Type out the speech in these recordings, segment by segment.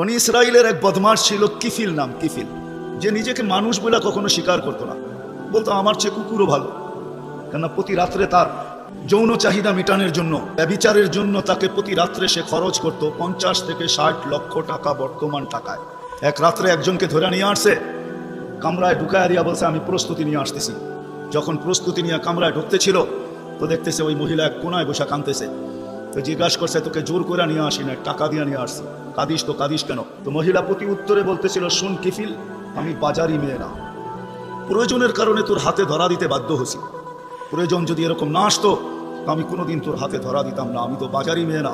বনি ইসরাইলের এক বদমাশ ছিল কিফিল নাম, কিফিল, যে নিজেকে মানুষ বলে কখনো স্বীকার করতো না। বলতো আমার চেয়ে কুকুরও ভালো। কেননা প্রতি রাত্রে তার যৌন চাহিদা মেটানোর জন্য, ব্যভিচারের জন্য তাকে প্রতি রাত্রে সে খরচ করত 50 থেকে 60 লক্ষ টাকা বর্তমান টাকায়। এক রাত্রে একজনকে ধরে নিয়ে আসছে, কামরায় ঢুকায় দিয়া বলছে আমি প্রস্তুতি নিয়ে আসতেছি। যখন প্রস্তুতি নিয়ে কামরায় ঢুকতে ছিল তো দেখতেছে ওই মহিলা এক কোনায় বসে কাঁদতেছে। তো জিজ্ঞাসা করছে তোকে জোর করে নিয়ে আসি না, টাকা দিয়ে নিয়ে আসছি, কাঁদিস তো কাঁদিস কেন? তো মহিলা প্রতি উত্তরে বলতেছিল, শুন কিফিল, আমি বাজারি মেয়ে না, প্রয়োজনের কারণে তোর হাতে ধরা দিতে বাধ্য হয়েছি। প্রয়োজন যদি এরকম না আসতো তো আমি কোনোদিন তোর হাতে ধরা দিতাম না, আমি তো বাজারি মেয়ে না।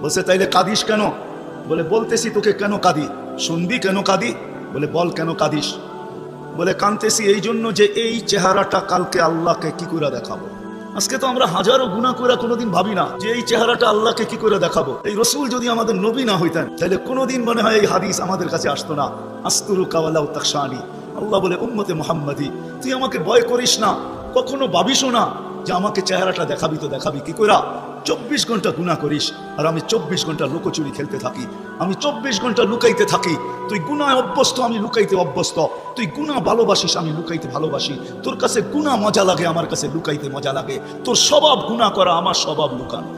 বলছে তাইলে কাঁদিস কেন? বলে বলতেছি তোকে কেন কাঁদি। শুনবি কেন কাঁদি? বলে বল কেন কাঁদিস? বলে কাঁদতেছি এই জন্য যে এই চেহারাটা কালকে আল্লাহকে কি করে দেখাবো। আজকে তো আমরা হাজারো গুনাহ করে কোনোদিন ভাবি না যে এই চেহারাটা আল্লাহকে কি করে দেখাবো। এই রসুল যদি আমাদের নবী না হইতেন তাহলে কোনোদিন মনে হয় এই হাদিস আমাদের কাছে আসতো না। আস্তুরুকা ওয়ালাউ তাখশানি, আল্লাহ বলে উম্মতে মুহাম্মাদি তুই আমাকে ভয় করিস না, কখনো ভাবিসও না যে আমাকে চেহারাটা দেখাবি। তো দেখাবি কি করে? 24 ঘন্টা গুনাহ করিস আর আমি 24 ঘন্টা লুকোচুরি খেলতে থাকি, আমি 24 ঘন্টা লুকাইতে থাকি। তুই গুনায় অভ্যস্ত, আমি লুকাইতে অভ্যস্ত। তুই গুনাহ ভালোবাসিস, আমি লুকাইতে ভালোবাসি। তোর কাছে গুনাহ মজা লাগে, আমার কাছে লুকাইতে মজা লাগে। তোর স্বভাব গুনাহ করা, আমার স্বভাব লুকানো।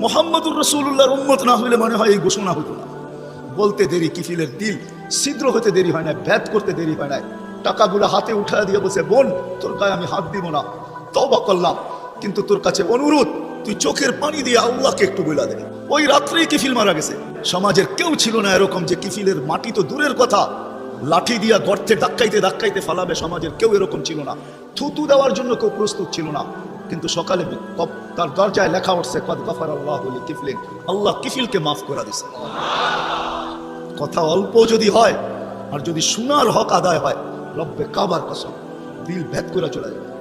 মুহাম্মদুর রাসূলুল্লাহর উম্মত না হইলে মনে হয় এই ঘোষণা হতো না। বলতে দেরি, কিফিলের দিল ছিদ্র হতে দেরি হয় না, ভেদ করতে দেরি হয় না। টাকাগুলো হাতে উঠায় দিয়ে বসে, বোন তোর গায়ে আমি হাত দিব না, তওবা করলাম, কিন্তু তোর কাছে অনুরোধ তুই চোখের পানি দিয়ে আল্লাহকে একটু বলে দে। ওই রাত্রেই কিফিল মারা গেছে। সমাজের কেউ ছিল না এরকম যে কিফিলের মাটি তো দূরের কথা, লাঠি দিয়া গর্তে ধাক্কাইতে ধাক্কাইতে ফালাবে, সমাজের কেউ এরকম ছিল না। থুতু দেওয়ার জন্য কেউ প্রস্তুত ছিল না। কিন্তু সকালে তার দরজায় লেখা উঠছে কদ গফারাল্লাহু লিকিফলিন, আল্লাহ কিফিলকে মাফ করে দিছে। কথা অল্প যদি হয় আর যদি শোনার হক আদায় হয়, রব্বে কাবার কসম দিল ভেদ করে চলে যাবে।